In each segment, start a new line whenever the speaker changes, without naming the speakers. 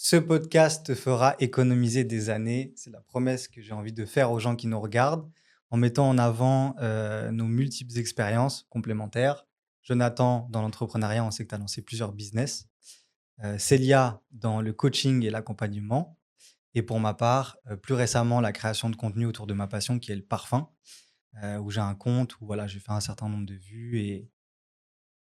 Ce podcast te fera économiser des années. C'est la promesse que j'ai envie de faire aux gens qui nous regardent en mettant en avant nos multiples expériences complémentaires. Jonathan, dans l'entrepreneuriat, on sait que tu as lancé plusieurs business. Célia, dans le coaching et l'accompagnement. Et pour ma part, plus récemment, la création de contenu autour de ma passion qui est le parfum, où j'ai un compte où voilà, j'ai fait un certain nombre de vues et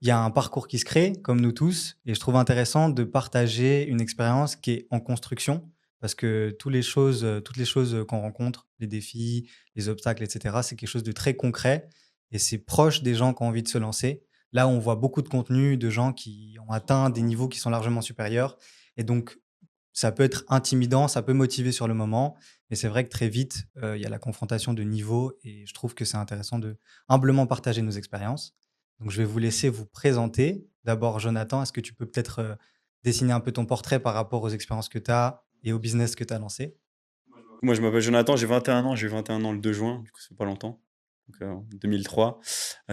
il y a un parcours qui se crée, comme nous tous, et je trouve intéressant de partager une expérience qui est en construction, parce que toutes les choses qu'on rencontre, les défis, les obstacles, etc., c'est quelque chose de très concret et c'est proche des gens qui ont envie de se lancer. Là, on voit beaucoup de contenu de gens qui ont atteint des niveaux qui sont largement supérieurs, et donc ça peut être intimidant, ça peut motiver sur le moment, mais c'est vrai que très vite, il y a la confrontation de niveaux et je trouve que c'est intéressant de humblement partager nos expériences. Donc je vais vous laisser vous présenter. D'abord Jonathan, est-ce que tu peux peut-être, dessiner un peu ton portrait par rapport aux expériences que tu as et au business que tu as lancé?
Moi, je m'appelle Jonathan, j'ai 21 ans, j'ai eu 21 ans le 2 juin, du coup, ça fait pas longtemps, donc en 2003.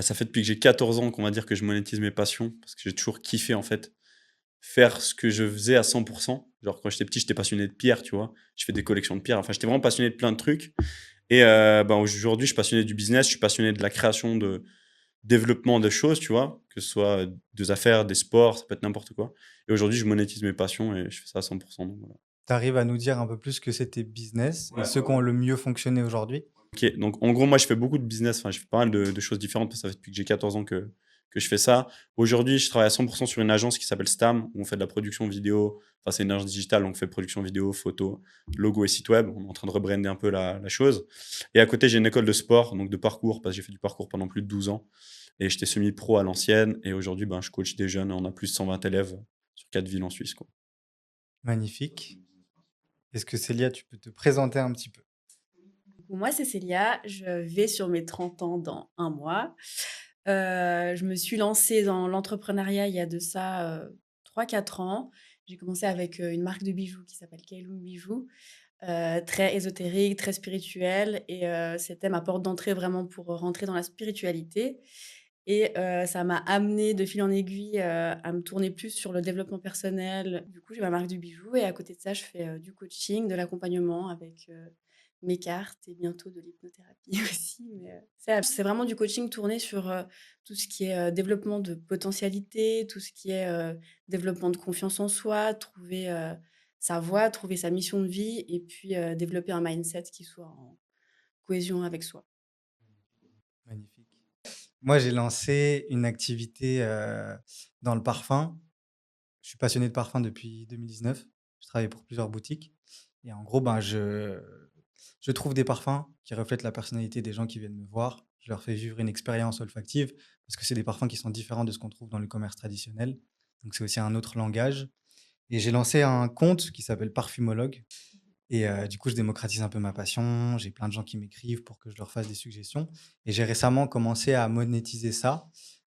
Ça fait depuis que j'ai 14 ans qu'on va dire que je monétise mes passions parce que j'ai toujours kiffé, en fait, faire ce que je faisais à 100. Genre, quand j'étais petit, j'étais passionné de pierre, tu vois? Je fais des collections de pierres, enfin, j'étais vraiment passionné de plein de trucs et aujourd'hui, je suis passionné du business, je suis passionné de la création, de développement de choses, tu vois? Que ce soit, des affaires, des sports, ça peut être n'importe quoi et aujourd'hui, je monétise mes passions et je fais ça à 100, donc voilà.
Tu arrives à nous dire un peu plus ce que c'est tes business et
Ouais,
ceux
ouais,
qui
ouais.
ont le mieux fonctionné aujourd'hui?
OK, donc en gros, moi, je fais beaucoup de business, enfin, je fais pas mal de choses différentes parce que ça fait depuis que j'ai 14 ans que je fais ça. Aujourd'hui, je travaille à 100 sur une agence qui s'appelle Stam, où on fait de la production vidéo. Enfin, c'est une agence digitale, donc on fait production vidéo, photo, logo et site web. On est en train de rebrander un peu la chose. Et à côté, j'ai une école de sport, donc de parcours, parce que j'ai fait du parcours pendant plus de 12 ans et j'étais semi-pro à l'ancienne et aujourd'hui, ben, je coach des jeunes. On a plus de 120 élèves sur 4 villes en Suisse, quoi.
Magnifique. Est-ce que Célia, tu peux te présenter un petit peu?
Pour moi, c'est Célia. Je vais sur mes 30 ans dans un mois. Je me suis lancée dans l'entrepreneuriat il y a de ça 3-4 ans. J'ai commencé avec une marque de bijoux qui s'appelle Keiloum Bijoux, très ésotérique, très spirituelle. Et c'était ma porte d'entrée vraiment pour rentrer dans la spiritualité. Et ça m'a amené de fil en aiguille à me tourner plus sur le développement personnel. Du coup, j'ai ma marque de bijoux et à côté de ça, je fais du coaching, de l'accompagnement avec mes cartes et bientôt de l'hypnothérapie aussi. Mais c'est vraiment du coaching tourné sur tout ce qui est développement de potentialité, tout ce qui est développement de confiance en soi, trouver sa voie, trouver sa mission de vie et puis développer un mindset qui soit en cohésion avec soi.
Magnifique. Moi, j'ai lancé une activité, dans le parfum. Je suis passionné de parfum depuis 2019. Je travaille pour plusieurs boutiques et en gros, ben, je trouve des parfums qui reflètent la personnalité des gens qui viennent me voir. Je leur fais vivre une expérience olfactive parce que c'est des parfums qui sont différents de ce qu'on trouve dans le commerce traditionnel. Donc c'est aussi un autre langage et j'ai lancé un compte qui s'appelle Parfumologue et du coup, je démocratise un peu ma passion. J'ai plein de gens qui m'écrivent pour que je leur fasse des suggestions et j'ai récemment commencé à monétiser ça,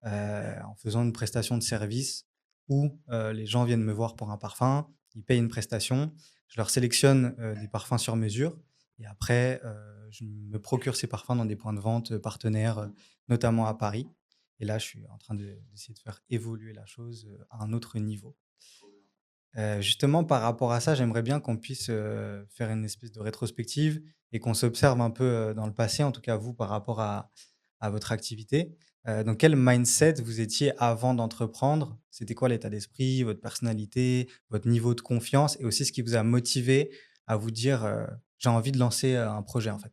en faisant une prestation de service où, les gens viennent me voir pour un parfum, ils payent une prestation, je leur sélectionne, des parfums sur mesure et après, je me procure ces parfums dans des points de vente, partenaires, notamment à Paris et là, je suis en train d'essayer de faire évoluer la chose, à un autre niveau. Justement, par rapport à ça, j'aimerais bien qu'on puisse, faire une espèce de rétrospective et qu'on s'observe un peu, dans le passé, en tout cas vous, par rapport à votre activité. Dans quel mindset vous étiez avant d'entreprendre? C'était quoi l'état d'esprit, votre personnalité, votre niveau de confiance et aussi ce qui vous a motivé à vous dire, «J'ai envie de lancer, un projet», en fait?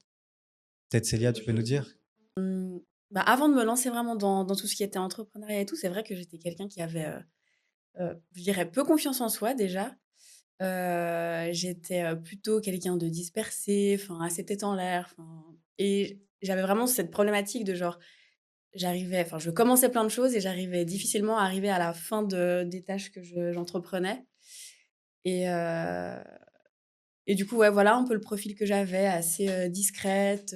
Peut-être Célia, tu peux nous dire?
Mmh, Bah, avant de me lancer vraiment dans tout ce qui était entrepreneuriat et tout, c'est vrai que j'étais quelqu'un qui avait, je dirais peu confiance en soi déjà. J'étais, plutôt quelqu'un de dispersé, enfin assez tête en l'air, enfin et j'avais vraiment cette problématique de genre, je commençais plein de choses et j'arrivais difficilement à arriver à la fin des tâches que j'entreprenais et et du coup, ouais, voilà un peu le profil que j'avais, assez, discrète,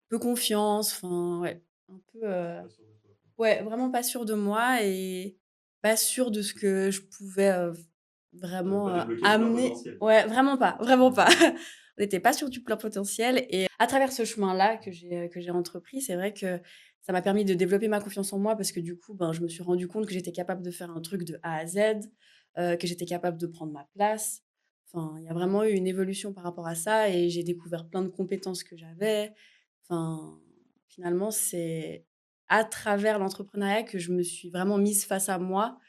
peu confiance, enfin ouais, un peu, ouais, vraiment pas sûre de moi et pas sûre de ce que je pouvais, vraiment, amener. Ouais, vraiment pas, vraiment pas. On n'était pas sûr du plein potentiel et à travers ce chemin-là que j'ai entrepris, c'est vrai que ça m'a permis de développer ma confiance en moi parce que du coup, ben, je me suis rendu compte que j'étais capable de faire un truc de A à Z, que j'étais capable de prendre ma place. Enfin, il y a vraiment eu une évolution par rapport à ça et j'ai découvert plein de compétences que j'avais. Enfin, finalement, c'est à travers l'entrepreneuriat que je me suis vraiment mise face à moi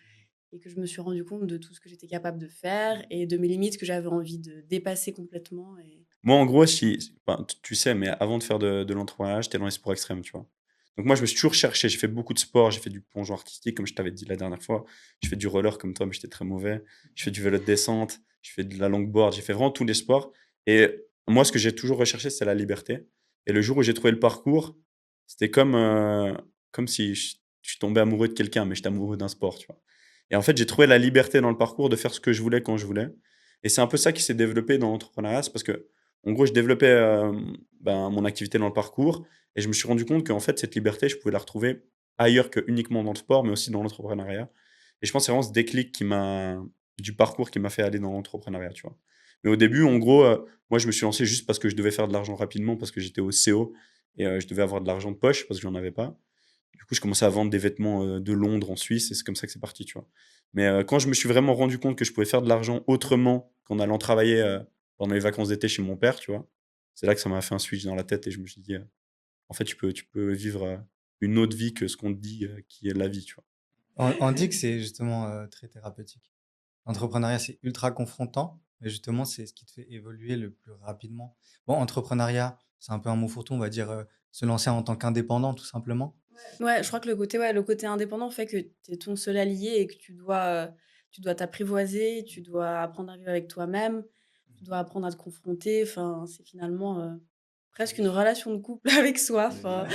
et que je me suis rendu compte de tout ce que j'étais capable de faire et de mes limites que j'avais envie de dépasser complètement. Et...
Moi, en gros, enfin, tu sais, mais avant de faire de l'entrepreneuriat, j'étais dans les sports extrêmes, tu vois. Donc moi, je me suis toujours cherché. J'ai fait beaucoup de sport. J'ai fait du plongeon artistique, comme je t'avais dit la dernière fois. J'ai fait du roller comme toi, mais j'étais très mauvais. Je fais du vélo de descente. Je fais de la longboard. J'ai fait vraiment tous les sports. Et moi, ce que j'ai toujours recherché, c'est la liberté. Et le jour où j'ai trouvé le parcours, c'était comme si je tombais amoureux de quelqu'un, mais j'étais amoureux d'un sport, tu vois. Et en fait, j'ai trouvé la liberté dans le parcours de faire ce que je voulais quand je voulais. Et c'est un peu ça qui s'est développé dans l'entrepreneuriat. C'est parce que en gros, je développais mon activité dans le parcours et je me suis rendu compte qu'en fait, cette liberté, je pouvais la retrouver ailleurs que uniquement dans le sport, mais aussi dans l'entrepreneuriat. Et je pense que c'est vraiment ce déclic du parcours qui m'a fait aller dans l'entrepreneuriat, tu vois. Mais au début, en gros, moi, je me suis lancé juste parce que je devais faire de l'argent rapidement, parce que j'étais au CO et je devais avoir de l'argent de poche parce que j'en avais pas. Du coup, je commençais à vendre des vêtements de Londres en Suisse et c'est comme ça que c'est parti, tu vois. Mais quand je me suis vraiment rendu compte que je pouvais faire de l'argent autrement qu'en allant travailler pendant les vacances d'été chez mon père, tu vois, c'est là que ça m'a fait un switch dans la tête et je me suis dit, en fait, tu peux vivre une autre vie que ce qu'on te dit qui est la vie, tu vois.
On dit que c'est justement très thérapeutique. L'entrepreneuriat, c'est ultra confrontant, mais justement, c'est ce qui te fait évoluer le plus rapidement. Bon, entrepreneuriat, c'est un peu un mot fourre-tout, on va dire se lancer en tant qu'indépendant, tout simplement.
Ouais, je crois que le côté indépendant fait que tu es ton seul allié et que tu dois t'apprivoiser, tu dois apprendre à vivre avec toi-même, tu dois apprendre à te confronter. Enfin, c'est finalement presque une relation de couple avec soi. Enfin.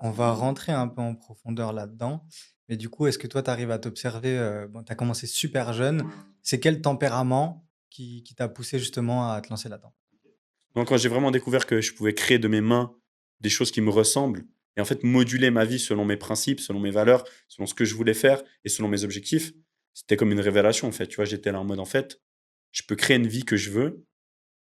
On va rentrer un peu en profondeur là-dedans. Mais du coup, est-ce que toi, tu arrives à t'observer bon, tu as commencé super jeune. C'est quel tempérament qui t'a poussé justement à te lancer là-dedans?
Donc, quand j'ai vraiment découvert que je pouvais créer de mes mains des choses qui me ressemblent et en fait moduler ma vie selon mes principes, selon mes valeurs, selon ce que je voulais faire et selon mes objectifs, c'était comme une révélation en fait. Tu vois, j'étais là en mode en fait, je peux créer une vie que je veux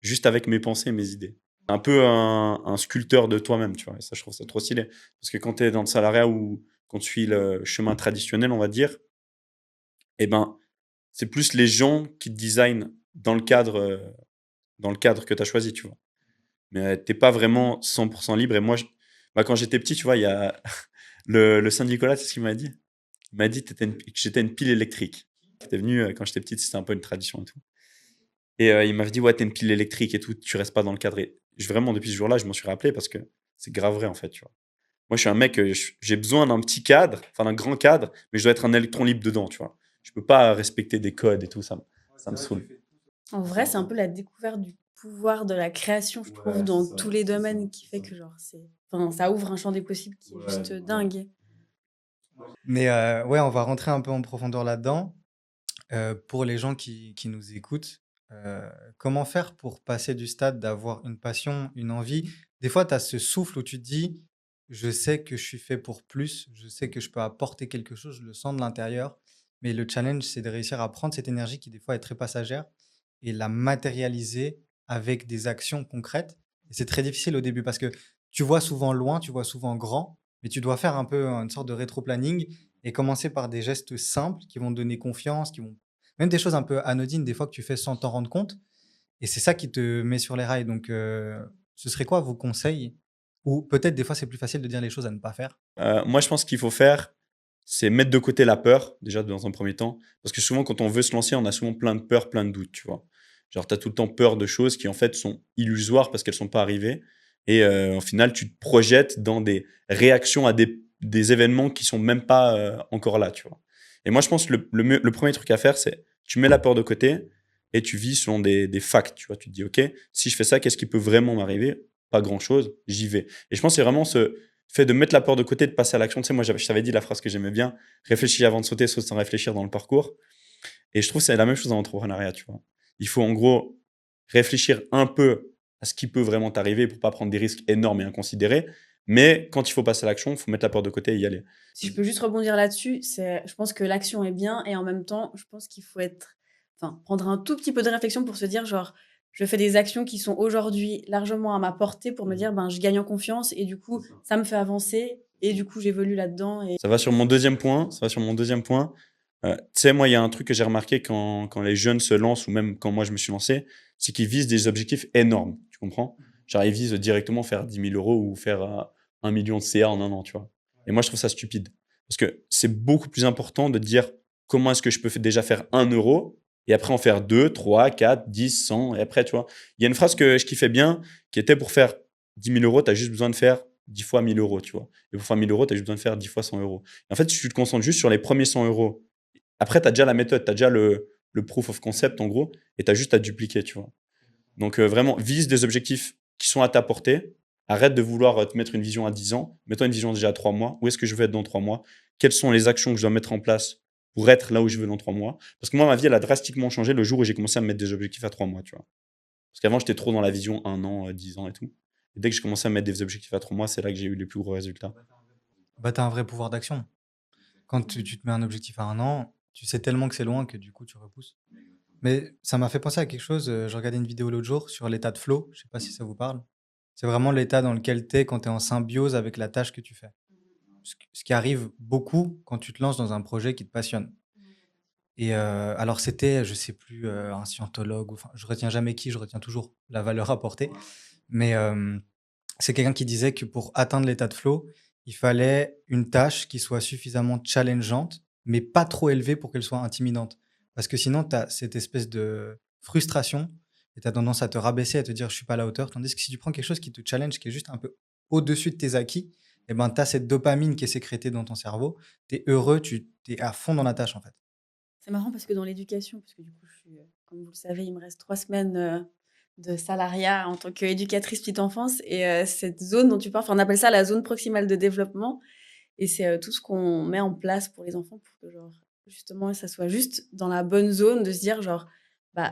juste avec mes pensées et mes idées. Un peu un sculpteur de toi-même, tu vois. Et ça, je trouve ça trop stylé. Parce que quand tu es dans le salariat ou quand tu suis le chemin traditionnel, on va dire, eh ben, c'est plus les gens qui te designent dans le cadre que tu as choisi, tu vois. Mais tu pas vraiment 100% libre. Et moi, quand j'étais petit, tu vois, il y a le Saint-Nicolas, c'est ce qu'il m'a dit. Il m'a dit que j'étais une pile électrique. Il était venu quand j'étais petite, c'était un peu une tradition et tout. Et il m'avait dit, ouais, t'es une pile électrique et tout, tu restes pas dans le cadre. Et vraiment, depuis ce jour-là, je m'en suis rappelé parce que c'est grave vrai, en fait, tu vois. Moi, je suis un mec, j'ai besoin d'un petit cadre, enfin d'un grand cadre, mais je dois être un électron libre dedans, tu vois. Je peux pas respecter des codes et tout, ça me saoule.
En vrai, c'est un peu la découverte du pouvoir de la création, je trouve, dans tous les domaines qui fait que genre enfin, ça ouvre un champ des possibles qui est juste dingue.
Mais ouais, on va rentrer un peu en profondeur là-dedans. Pour les gens qui nous écoutent, comment faire pour passer du stade d'avoir une passion, une envie? Des fois, tu as ce souffle où tu te dis: «Je sais que je suis fait pour plus, je sais que je peux apporter quelque chose, je le sens de l'intérieur». Mais le challenge, c'est de réussir à prendre cette énergie qui, des fois, est très passagère et la matérialiser avec des actions concrètes. Et c'est très difficile au début parce que tu vois souvent loin, tu vois souvent grand, mais tu dois faire un peu une sorte de rétro-planning et commencer par des gestes simples qui vont te donner confiance, qui vont même des choses un peu anodines, des fois que tu fais sans t'en rendre compte. Et c'est ça qui te met sur les rails. Donc, ce serait quoi vos conseils? Ou peut-être des fois, c'est plus facile de dire les choses à ne pas faire.
Moi, je pense qu'il faut faire, c'est mettre de côté la peur, déjà, dans un premier temps. Parce que souvent, quand on veut se lancer, on a souvent plein de peurs, plein de doutes, tu vois. Genre, tu as tout le temps peur de choses qui, en fait, sont illusoires parce qu'elles sont pas arrivées. Et au final, tu te projettes dans des réactions à des événements qui sont même pas encore là, tu vois. Et moi, je pense que le premier truc à faire, c'est tu mets la peur de côté et tu vis selon des facts, tu vois. Tu te dis, OK, si je fais ça, qu'est-ce qui peut vraiment m'arriver? Pas grand-chose, j'y vais. Et je pense que c'est vraiment ce fait de mettre la peur de côté, de passer à l'action. Tu sais, moi, je t'avais dit la phrase que j'aimais bien, réfléchis avant de sauter, saute sans réfléchir dans le parcours. Et je trouve que c'est la même chose en entrepreneuriat, tu vois. Il faut en gros réfléchir un peu à ce qui peut vraiment t'arriver pour pas prendre des risques énormes et inconsidérés. Mais quand il faut passer à l'action, il faut mettre la peur de côté et y aller.
Si je peux juste rebondir là-dessus, je pense que l'action est bien et en même temps, je pense qu'il faut prendre un tout petit peu de réflexion pour se dire genre, je fais des actions qui sont aujourd'hui largement à ma portée pour me dire, ben, je gagne en confiance et du coup, ça me fait avancer et du coup, j'évolue là-dedans. Et
Ça va sur mon deuxième point. Tu sais, moi, il y a un truc que j'ai remarqué quand les jeunes se lancent ou même quand moi je me suis lancé, c'est qu'ils visent des objectifs énormes. Tu comprends? Genre, ils visent directement faire 10 000 euros ou faire 1 million de CA en un an, tu vois. Et moi, je trouve ça stupide. Parce que c'est beaucoup plus important de dire comment est-ce que je peux déjà faire 1 euro et après en faire 2, 3, 4, 10, 100. Et après, tu vois, il y a une phrase que je kiffais bien qui était pour faire 10 000 euros, tu as juste besoin de faire 10 fois 1 000 euros, tu vois. Et pour faire 1 000 euros, tu as juste besoin de faire 10 fois 100 euros. Et en fait, si tu te concentres juste sur les premiers 100 euros, après, tu as déjà la méthode, tu as déjà le proof of concept en gros, et tu as juste à dupliquer, tu vois. Donc vraiment, vise des objectifs qui sont à ta portée. Arrête de vouloir te mettre une vision à 10 ans. Mets-toi une vision déjà à 3 mois. Où est-ce que je veux être dans 3 mois? Quelles sont les actions que je dois mettre en place pour être là où je veux dans 3 mois? Parce que moi, ma vie, elle a drastiquement changé le jour où j'ai commencé à me mettre des objectifs à 3 mois, tu vois. Parce qu'avant, j'étais trop dans la vision 1 an, 10 ans et tout. Et dès que j'ai commencé à mettre des objectifs à 3 mois, c'est là que j'ai eu les plus gros résultats.
Bah, tu as un vrai pouvoir d'action. Quand tu te mets un objectif à 1 an, tu sais tellement que c'est loin que du coup, tu repousses. Mais ça m'a fait penser à quelque chose. Je regardais une vidéo l'autre jour sur l'état de flow. Je sais pas si ça vous parle. C'est vraiment l'état dans lequel tu es quand tu es en symbiose avec la tâche que tu fais. Ce qui arrive beaucoup quand tu te lances dans un projet qui te passionne. Et alors c'était, je sais plus, un scientologue, ou enfin, je retiens jamais qui, je retiens toujours la valeur apportée. Mais c'est quelqu'un qui disait que pour atteindre l'état de flow, il fallait une tâche qui soit suffisamment challengeante, mais pas trop élevée pour qu'elle soit intimidante. Parce que sinon, tu as cette espèce de frustration et tu as tendance à te rabaisser, à te dire je suis pas à la hauteur. Tandis que si tu prends quelque chose qui te challenge, qui est juste un peu au-dessus de tes acquis, eh ben, tu as cette dopamine qui est sécrétée dans ton cerveau. Tu es heureux, tu es à fond dans la tâche en fait.
C'est marrant parce que dans l'éducation, parce que du coup, comme vous le savez, il me reste 3 semaines de salariat en tant qu'éducatrice petite enfance. Et cette zone dont tu parles, enfin, on appelle ça la zone proximale de développement. Et c'est tout ce qu'on met en place pour les enfants pour que, genre, justement, ça soit juste dans la bonne zone de se dire, genre, bah,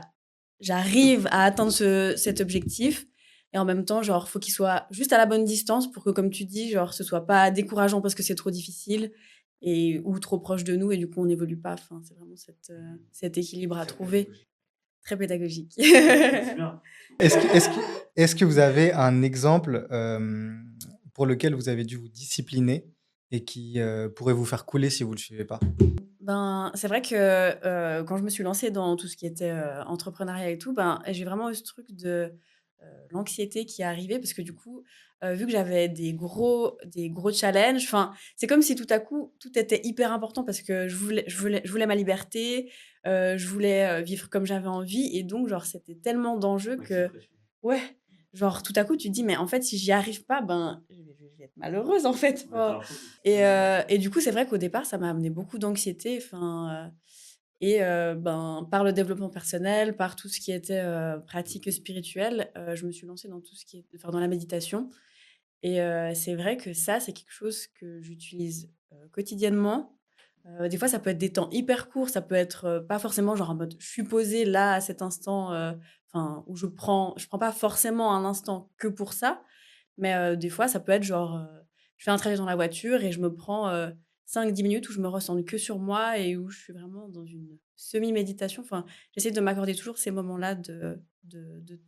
j'arrive à atteindre cet objectif. Et en même temps, genre, faut qu'il soit juste à la bonne distance pour que, comme tu dis, genre, ce soit pas décourageant parce que c'est trop difficile et ou trop proche de nous et du coup, on n'évolue pas. Enfin, c'est vraiment cet équilibre à trouver. Très pédagogique.
Est-ce que vous avez un exemple pour lequel vous avez dû vous discipliner et qui pourrait vous faire couler si vous ne le suivez pas?
Ben, c'est vrai que, quand je me suis lancée dans tout ce qui était, entrepreneuriat et tout, ben, j'ai vraiment eu ce truc de, l'anxiété qui est arrivée parce que du coup, vu que j'avais des gros challenges, enfin, c'est comme si tout à coup, tout était hyper important parce que je voulais ma liberté, je voulais, vivre comme j'avais envie et donc genre, c'était tellement d'enjeux que ouais, genre tout à coup, tu te dis: «Mais en fait, si j'y arrive pas, ben, je vais être malheureuse en fait». Enfin et du coup, c'est vrai qu'au départ, ça m'a amené beaucoup d'anxiété, enfin, ben, par le développement personnel, par tout ce qui était, pratique spirituelle, je me suis lancée dans tout ce qui est enfin, dans la méditation et c'est vrai que ça, c'est quelque chose que j'utilise, quotidiennement. Des fois, ça peut être des temps hyper courts, ça peut être, pas forcément genre en mode je suis posée là, à cet instant, enfin, où je prends pas forcément un instant que pour ça, mais des fois, ça peut être genre, je fais un trajet dans la voiture et je me prends, 5-10 minutes où je me ressens que sur moi et où je suis vraiment dans une semi-méditation. Enfin, j'essaie de m'accorder toujours ces moments-là de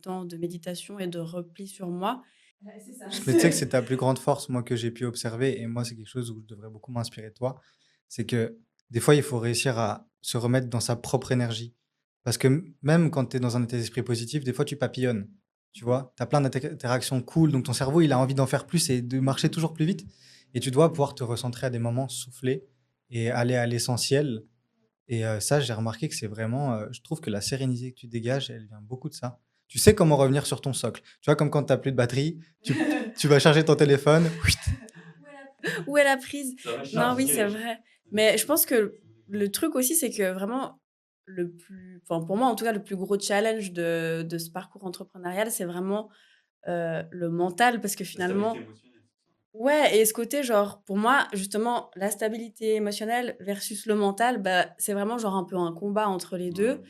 temps de méditation et de repli sur moi. Ouais, c'est ça.
Mais tu sais que c'est ta plus grande force, moi, que j'ai pu observer, et moi, c'est quelque chose où je devrais beaucoup m'inspirer de toi. C'est que des fois, il faut réussir à se remettre dans sa propre énergie. Parce que même quand tu es dans un état d'esprit positif, des fois, tu papillonnes. Tu vois, tu as plein d'interactions cool, donc ton cerveau, il a envie d'en faire plus et de marcher toujours plus vite. Et tu dois pouvoir te recentrer à des moments, souffler et aller à l'essentiel. Et ça, j'ai remarqué que c'est vraiment, je trouve que la sérénité que tu dégages, elle vient beaucoup de ça. Tu sais comment revenir sur ton socle. Tu vois, comme quand tu as plus de batterie, tu vas charger ton téléphone.
Où est la prise? Non, oui, c'est vrai. Mais je pense que le truc aussi, c'est que vraiment enfin, pour moi, en tout cas, le plus gros challenge de ce parcours entrepreneurial, c'est vraiment, le mental parce que
La stabilité
finalement
émotionnelle.
ouais et ce côté genre, pour moi, justement, la stabilité émotionnelle versus le mental, bah, c'est vraiment genre un peu un combat entre les
Ouais.
2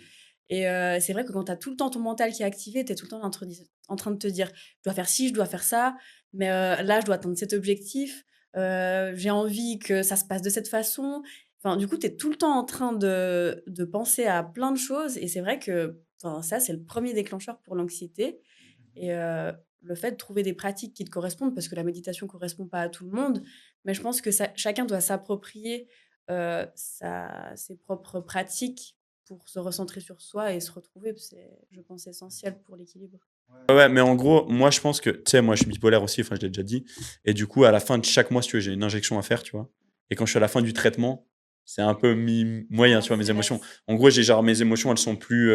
et c'est vrai que quand tu as tout le temps ton mental qui est activé, tu es tout le temps en train de te dire: «Je dois faire ci, je dois faire ça, mais là, je dois atteindre cet objectif, j'ai envie que ça se passe de cette façon». Enfin, du coup, tu es tout le temps en train de penser à plein de choses et c'est vrai que, enfin, ça, c'est le premier déclencheur pour l'anxiété et le fait de trouver des pratiques qui te correspondent, parce que la méditation correspond pas à tout le monde, mais je pense que chacun doit s'approprier ses propres pratiques pour se recentrer sur soi et se retrouver. C'est, je pense, essentiel pour l'équilibre.
Ouais, ouais, mais en gros, moi, je pense que, tu sais, moi, je suis bipolaire aussi, enfin, je l'ai déjà dit. Et du coup, à la fin de chaque mois, si tu veux, j'ai une injection à faire, tu vois. Et quand je suis à la fin du traitement, c'est un peu moyen, tu vois, mes émotions. En gros, j'ai genre mes émotions, elles sont plus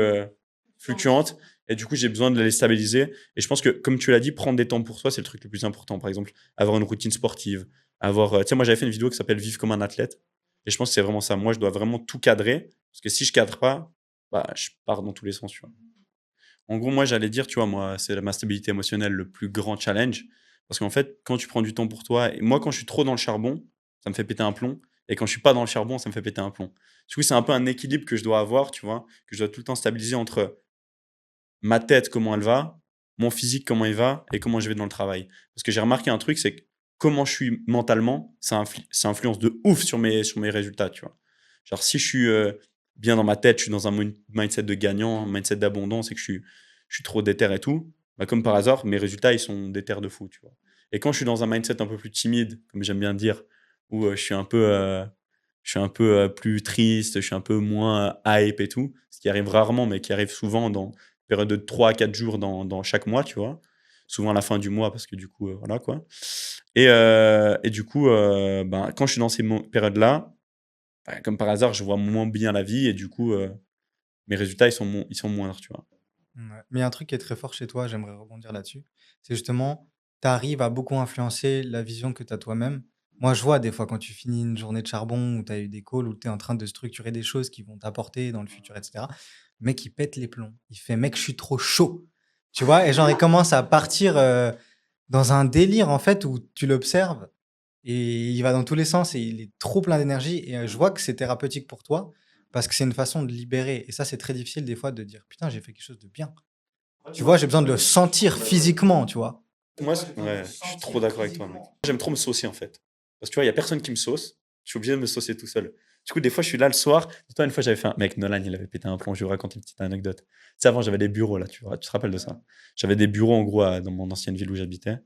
fluctuantes. Et du coup, j'ai besoin de les stabiliser. Et je pense que, comme tu l'as dit, prendre des temps pour soi, c'est le truc le plus important. Par exemple, avoir une routine sportive, avoir, tu sais, moi, j'avais fait une vidéo qui s'appelle Vivre comme un athlète. Et je pense que c'est vraiment ça. Moi, je dois vraiment tout cadrer. Parce que si je cadre pas, bah, je pars dans tous les sens, tu vois. En gros, moi, j'allais dire, tu vois, moi, c'est ma stabilité émotionnelle le plus grand challenge. Parce qu'en fait, quand tu prends du temps pour toi, et moi, quand je suis trop dans le charbon, ça me fait péter un plomb. Et quand je suis pas dans le charbon, ça me fait péter un plomb. Du coup, c'est un peu un équilibre que je dois avoir, tu vois, que je dois tout le temps stabiliser entre ma tête, comment elle va, mon physique, comment il va, et comment je vais dans le travail. Parce que j'ai remarqué un truc, c'est que comment je suis mentalement, ça influence de ouf sur mes résultats, tu vois. Genre, si je suis bien dans ma tête, je suis dans un mindset de gagnant, un mindset d'abondance, et que je suis trop déter et tout, bah, comme par hasard, mes résultats, ils sont déter de fou, tu vois. Et quand je suis dans un mindset un peu plus timide, comme j'aime bien dire, où je suis un peu plus triste, je suis un peu moins hype et tout, ce qui arrive rarement, mais qui arrive souvent dans période de 3 à 4 jours dans chaque mois, tu vois. Souvent à la fin du mois, parce que du coup, voilà quoi. Et du coup, ben, quand je suis dans ces périodes-là, bah, comme par hasard, je vois moins bien la vie et du coup, mes résultats, ils sont moindres, tu vois.
Ouais. Mais il y a un truc qui est très fort chez toi, j'aimerais rebondir là-dessus. C'est justement, tu arrives à beaucoup influencer la vision que tu as toi-même. Moi, je vois des fois quand tu finis une journée de charbon ou tu as eu des calls où tu es en train de structurer des choses qui vont t'apporter dans le futur, etc. Le mec, il pète les plombs. Il fait, mec, je suis trop chaud. Tu vois? Et genre, il commence à partir dans un délire, en fait, où tu l'observes et il va dans tous les sens et il est trop plein d'énergie. Et je vois que c'est thérapeutique pour toi parce que c'est une façon de libérer. Et ça, c'est très difficile des fois de dire, putain, j'ai fait quelque chose de bien. Tu vois, j'ai besoin de le sentir physiquement, tu vois.
Moi, ouais, je suis trop d'accord avec toi, mec. J'aime trop me saucer, en fait. Parce que tu vois, il y a personne qui me sauce. Je suis obligé de me saucer tout seul. Du coup, des fois, je suis là le soir. Dis-toi, une fois, j'avais fait un. Mec, Nolan, il avait pété un plomb. Je vais vous raconter une petite anecdote. Tu sais, avant, j'avais des bureaux, là. Tu te rappelles de ça? J'avais des bureaux, en gros, dans mon ancienne ville où j'habitais.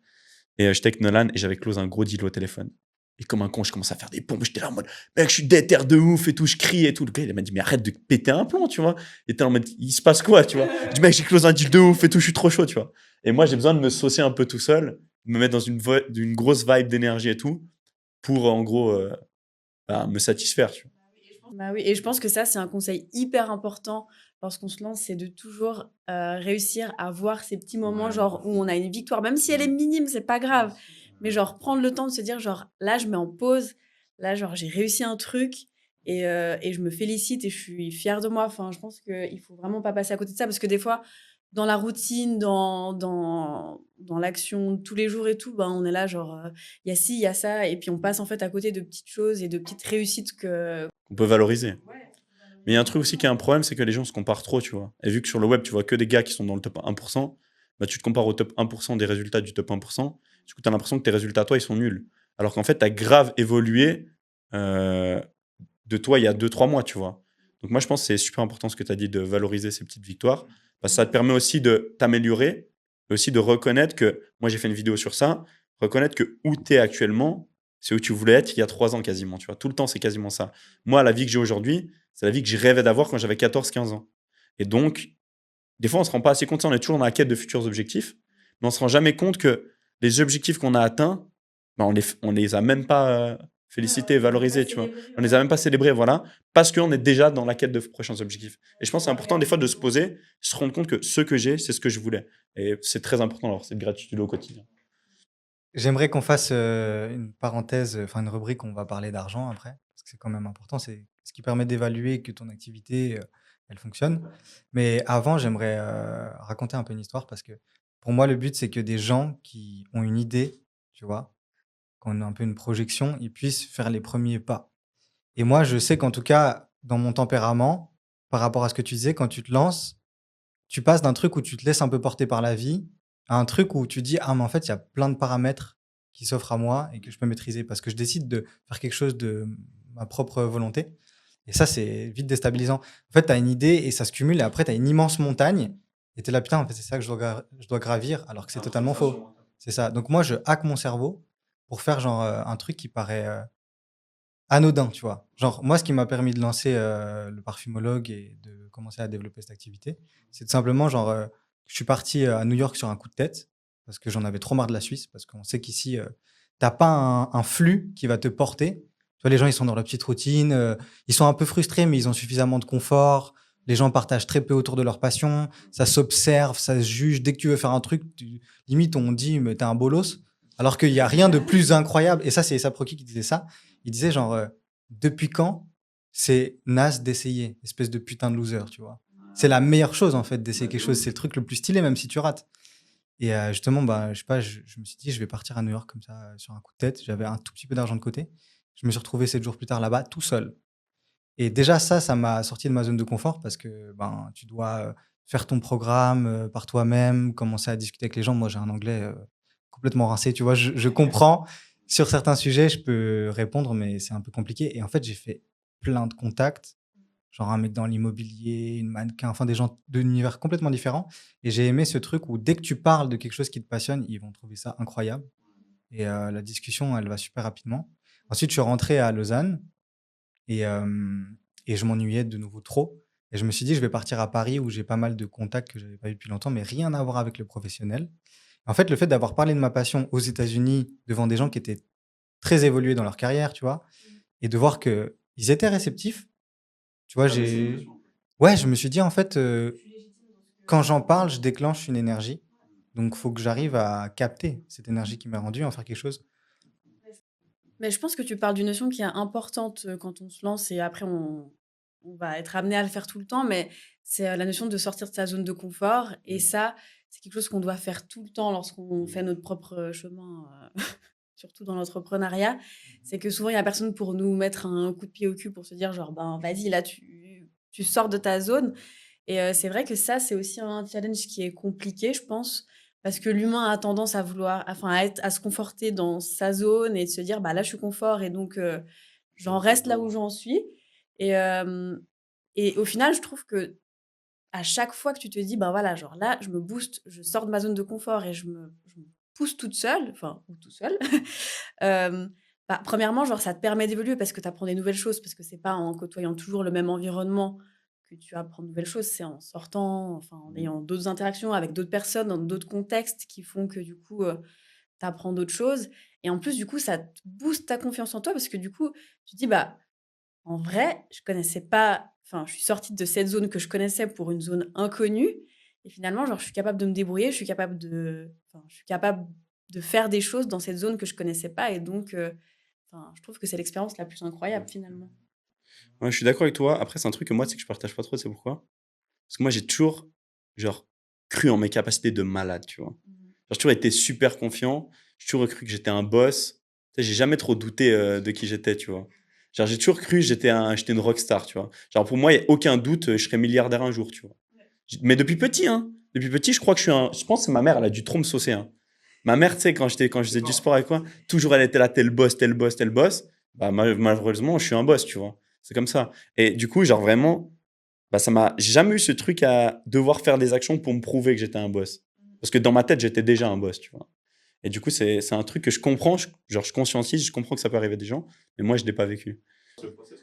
Et j'étais avec Nolan et j'avais close un gros deal au téléphone. Et comme un con, je commence à faire des pompes. J'étais là en mode, mec, je suis déter de ouf et tout, je crie et tout. Le gars, il m'a dit, mais arrête de péter un plomb, tu vois. Et t'es en mode, il se passe quoi, tu vois. Je dis, mec, j'ai close un deal de ouf et tout, je suis trop chaud, tu vois. Et moi, j'ai besoin de me saucer un peu tout seul, de me mettre dans d'une grosse vibe d'énergie et tout, pour en gros bah, me satisfaire, tu vois.
Bah oui, et je pense que ça, c'est un conseil hyper important lorsqu'on se lance, c'est de toujours réussir à voir ces petits moments, genre où on a une victoire, même si elle est minime, c'est pas grave. Mais genre prendre le temps de se dire, genre là, je mets en pause, là, genre j'ai réussi un truc et je me félicite et je suis fière de moi. Enfin, je pense qu'il faut vraiment pas passer à côté de ça parce que des fois, dans la routine, dans l'action de tous les jours et tout, ben, on est là, genre, il y a ci, il y a ça, et puis on passe en fait à côté de petites choses et de petites réussites que,
On peut valoriser. Mais il y a un truc aussi qui est un problème, c'est que les gens se comparent trop, tu vois. Et vu que sur le web, tu vois que des gars qui sont dans le top 1%, bah, tu te compares au top 1% des résultats du top 1%. Du coup, tu as l'impression que tes résultats, toi, ils sont nuls. Alors qu'en fait, tu as grave évolué euh, de toi il y a 2 3 mois, tu vois. Donc moi, je pense que c'est super important ce que tu as dit de valoriser ces petites victoires. Parce que ça te permet aussi de t'améliorer, et aussi de reconnaître que, moi j'ai fait une vidéo sur ça, reconnaître que où tu es actuellement, c'est où tu voulais être il y a 3 ans quasiment, tu vois. Tout le temps, c'est quasiment ça. Moi, la vie que j'ai aujourd'hui, c'est la vie que je rêvais d'avoir quand j'avais 14 15 ans. Et donc, des fois, on ne se rend pas assez compte, on est toujours dans la quête de futurs objectifs, mais on ne se rend jamais compte que les objectifs qu'on a atteints, ben, on les a même pas félicités, valorisés, tu vois. On les a même pas célébrés, voilà, parce qu'on est déjà dans la quête de prochains objectifs. Et je pense que c'est important des fois de se poser, se rendre compte que ce que j'ai, c'est ce que je voulais. Et c'est très important d'avoir cette gratitude au quotidien.
J'aimerais qu'on fasse une parenthèse, enfin une rubrique où on va parler d'argent après, parce que c'est quand même important. C'est ce qui permet d'évaluer que ton activité, elle fonctionne. Mais avant, j'aimerais raconter un peu une histoire parce que pour moi, le but, c'est que des gens qui ont une idée, tu vois, qui ont un peu une projection, ils puissent faire les premiers pas. Et moi, je sais qu'en tout cas, dans mon tempérament, par rapport à ce que tu disais, quand tu te lances, tu passes d'un truc où tu te laisses un peu porter par la vie à un truc où tu dis: «Ah mais en fait, il y a plein de paramètres qui s'offrent à moi et que je peux maîtriser parce que je décide de faire quelque chose de ma propre volonté» et ça, c'est vite déstabilisant. En fait, tu as une idée et ça se cumule et après tu as une immense montagne et tu es là: «Putain, en fait, c'est ça que je dois gravir», alors que c'est totalement faux. C'est ça. Donc moi, je hack mon cerveau pour faire genre, un truc qui paraît, anodin, tu vois. Genre, moi, ce qui m'a permis de lancer le parfumologue et de commencer à développer cette activité, c'est tout simplement, genre, je suis parti à New York sur un coup de tête parce que j'en avais trop marre de la Suisse, parce qu'on sait qu'ici, t'as pas un flux qui va te porter. Tu vois, les gens, ils sont dans leur petite routine, ils sont un peu frustrés, mais ils ont suffisamment de confort. Les gens partagent très peu autour de leur passion, ça s'observe, ça se juge. Dès que tu veux faire un truc, limite, on dit, mais t'es un bolos. Alors qu'il n'y a rien de plus incroyable. Et ça, c'est A$AP Rocky qui disait ça. Il disait genre, depuis quand c'est naze d'essayer, espèce de putain de loser, tu vois. C'est la meilleure chose en fait d'essayer quelque chose. C'est le truc le plus stylé, même si tu rates. Et justement, bah, je sais pas, je me suis dit, je vais partir à New York comme ça, sur un coup de tête. J'avais un tout petit peu d'argent de côté. Je me suis retrouvé 7 jours plus tard là-bas, tout seul. Et déjà, ça m'a sorti de ma zone de confort parce que ben, tu dois faire ton programme par toi-même, commencer à discuter avec les gens. Moi, j'ai un anglais complètement rincé, tu vois. Je comprends. Sur certains sujets, je peux répondre, mais c'est un peu compliqué. Et en fait, j'ai fait plein de contacts, genre un mec dans l'immobilier, une mannequin, enfin des gens d'univers complètement différents. Et j'ai aimé ce truc où dès que tu parles de quelque chose qui te passionne, ils vont trouver ça incroyable. Et la discussion, elle va super rapidement. Ensuite, je suis rentré à Lausanne et, et je m'ennuyais de nouveau trop. Et je me suis dit, je vais partir à Paris où j'ai pas mal de contacts que j'avais pas eu depuis longtemps, mais rien à voir avec le professionnel. En fait, le fait d'avoir parlé de ma passion aux États-Unis devant des gens qui étaient très évolués dans leur carrière, tu vois, et de voir qu'ils étaient réceptifs, tu vois, j'ai. Ouais, je me suis dit, en fait, quand j'en parle, je déclenche une énergie. Donc, il faut que j'arrive à capter cette énergie qui m'est rendue, en faire quelque chose.
Mais je pense que tu parles d'une notion qui est importante quand on se lance et après on va être amené à le faire tout le temps, mais c'est la notion de sortir de sa zone de confort. Et ça, c'est quelque chose qu'on doit faire tout le temps lorsqu'on fait notre propre chemin, surtout dans l'entrepreneuriat. C'est que souvent, il n'y a personne pour nous mettre un coup de pied au cul pour se dire genre, ben vas-y, là, tu sors de ta zone. Et c'est vrai que ça, c'est aussi un challenge qui est compliqué, je pense, parce que l'humain a tendance à vouloir enfin, à se conforter dans sa zone et de se dire: «Bah, là, je suis confort et donc j'en reste là où j'en suis». Et et au final, je trouve que à chaque fois que tu te dis: «Ben, voilà, genre là, je me booste, je sors de ma zone de confort et je me pousse toute seule», enfin, ou tout seul, hem, bah, premièrement, genre, ça te permet d'évoluer parce que tu apprends des nouvelles choses, parce que c'est pas en côtoyant toujours le même environnement que tu apprends de nouvelles choses, c'est en sortant, enfin, en ayant d'autres interactions avec d'autres personnes, dans d'autres contextes qui font que du coup, tu apprends d'autres choses et en plus, du coup, ça te booste ta confiance en toi parce que du coup, tu te dis: «Bah, en vrai, je connaissais pas enfin, je suis sortie de cette zone que je connaissais pour une zone inconnue et finalement, genre, je suis capable de me débrouiller, je suis capable de faire des choses dans cette zone que je connaissais pas et donc enfin, je trouve que c'est l'expérience la plus incroyable finalement.
Ouais, je suis d'accord avec toi. Après, c'est un truc que moi, c'est que je partage pas trop, c'est pourquoi? Parce que moi, j'ai toujours, genre, cru en mes capacités de malade, tu vois?
Mmh.
J'ai toujours été super confiant, j'ai toujours cru que j'étais un boss. Tu sais, j'ai jamais trop douté, de qui j'étais, tu vois? Genre, j'ai toujours cru que j'étais une rockstar, tu vois? Genre, pour moi, il y a aucun doute, je serai milliardaire un jour, tu vois? J mais depuis petit, hein, depuis petit, je crois que je pense que ma mère, elle a dû trop me saucer, hein. Ma mère, tu sais, quand je faisais du sport avec quoi, toujours elle était là, tel boss, tel boss, tel boss. Bah, malheureusement, je suis un boss, tu vois? C'est comme ça et du coup, genre vraiment, bah, j'ai jamais eu ce truc à devoir faire des actions pour me prouver que j'étais un boss. Parce que dans ma tête, j'étais déjà un boss, tu vois? Et du coup, c'est un truc que je comprends, genre je conscientise, je comprends que ça peut arriver à des gens, mais moi, je l'ai pas vécu.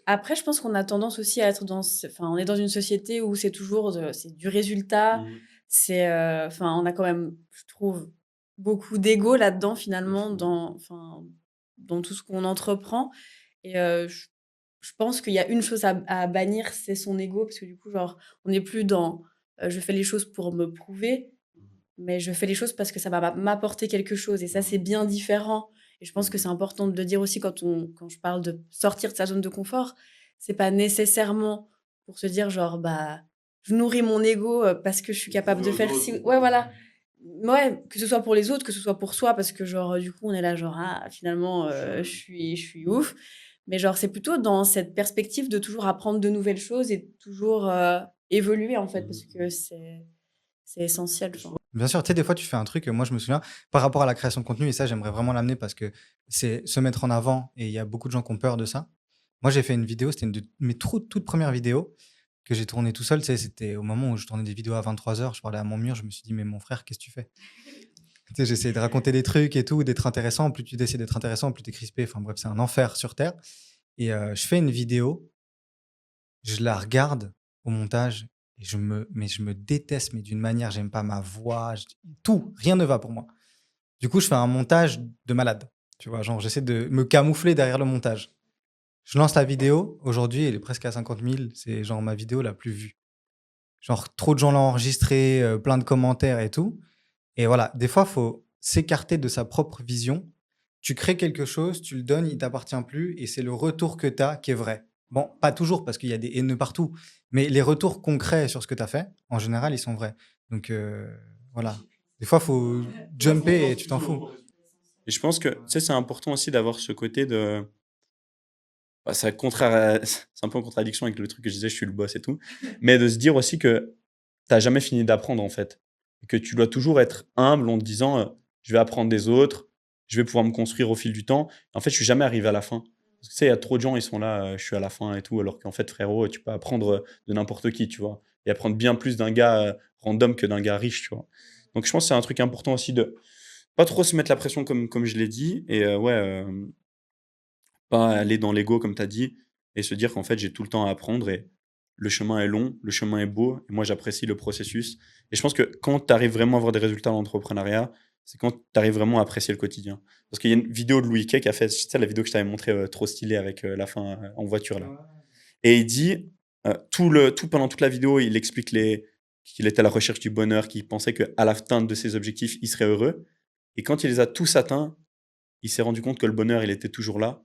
Après, je pense qu'on a tendance aussi à être enfin, on est dans une société où c'est toujours c'est du résultat,
Mmh.
c'est, enfin, on a quand même, je trouve, beaucoup d'ego là-dedans
De
finalement,
fou.
enfin, dans tout ce qu'on entreprend. Et je pense qu'il y a une chose à bannir, c'est son ego, parce que du coup, genre, on n'est plus dans je fais les choses pour me prouver, mais je fais les choses parce que ça va m'apporter quelque chose et ça, c'est bien différent et je pense que c'est important de le dire aussi quand je parle de sortir de sa zone de confort. C'est pas nécessairement pour se dire genre, bah, je nourris mon ego, parce que je suis capable de faire ci ouais, voilà. Ouais, que ce soit pour les autres, que ce soit pour soi parce que genre, du coup, on est là genre: «Ah finalement, je suis ouf». Mais genre, c'est plutôt dans cette perspective de toujours apprendre de nouvelles choses et de toujours, évoluer en fait parce que c'est essentiel, enfin.
Bien sûr, tu sais, des fois, tu fais un truc, moi, je me souviens, par rapport à la création de contenu, et ça, j'aimerais vraiment l'amener parce que c'est se mettre en avant et il y a beaucoup de gens qui ont peur de ça. Moi, j'ai fait une vidéo, c'était une de mes toutes premières vidéos que j'ai tournées tout seul. Tu sais, c'était au moment où je tournais des vidéos à 23 h, je parlais à mon mur, je me suis dit, mais mon frère, qu'est-ce que tu fais? Tu sais, j'essayais de raconter des trucs et tout, d'être intéressant. Plus tu essaies d'être intéressant, plus tu es crispé. Enfin bref, c'est un enfer sur Terre. Et je fais une vidéo, je la regarde au montage et je me déteste, mais d'une manière, j'aime pas ma voix, tout, rien ne va pour moi. Du coup, je fais un montage de malade. Tu vois, genre, j'essaie de me camoufler derrière le montage. Je lance la vidéo. Aujourd'hui, elle est presque à 50 000. C'est genre ma vidéo la plus vue. Genre, trop de gens l'ont enregistrée, plein de commentaires et tout. Et voilà, des fois, il faut s'écarter de sa propre vision. Tu crées quelque chose, tu le donnes, il t'appartient plus, et c'est le retour que tu as qui est vrai. Bon, pas toujours, parce qu'il y a des haineux partout, mais les retours concrets sur ce que tu as fait, en général, ils sont vrais. Donc, voilà. Des fois, il faut jumper et tu t'en fous.
Et je pense que, tu sais, c'est important aussi d'avoir ce côté de. Bah, ça contraire, c'est un peu en contradiction avec le truc que je disais, je suis le boss et tout. Mais de se dire aussi que tu n'as jamais fini d'apprendre, en fait. Et que tu dois toujours être humble en te disant, je vais apprendre des autres, je vais pouvoir me construire au fil du temps. En fait, je suis jamais arrivé à la fin. Parce que tu sais, il y a trop de gens, ils sont là, je suis à la fin et tout, alors qu'en fait, frérot, tu peux apprendre de n'importe qui, tu vois. Et apprendre bien plus d'un gars random que d'un gars riche, tu vois. Donc, je pense que c'est un truc important aussi de pas trop se mettre la pression comme je l'ai dit. Et ouais, pas aller dans l'ego, comme tu as dit, et se dire qu'en fait, j'ai tout le temps à apprendre et le chemin est long, le chemin est beau, et moi, j'apprécie le processus. Et je pense que quand tu arrives vraiment à avoir des résultats dans l'entrepreneuriat, c'est quand tu arrives vraiment à apprécier le quotidien. Parce qu'il y a une vidéo de Louis Kay qui a fait, tu sais, la vidéo que je t'avais montrée, trop stylée avec la fin en voiture, là. Et il dit, pendant toute la vidéo, il explique qu'il était à la recherche du bonheur, qu'il pensait qu'à la fin de ses objectifs, il serait heureux. Et quand il les a tous atteints, il s'est rendu compte que le bonheur, il était toujours là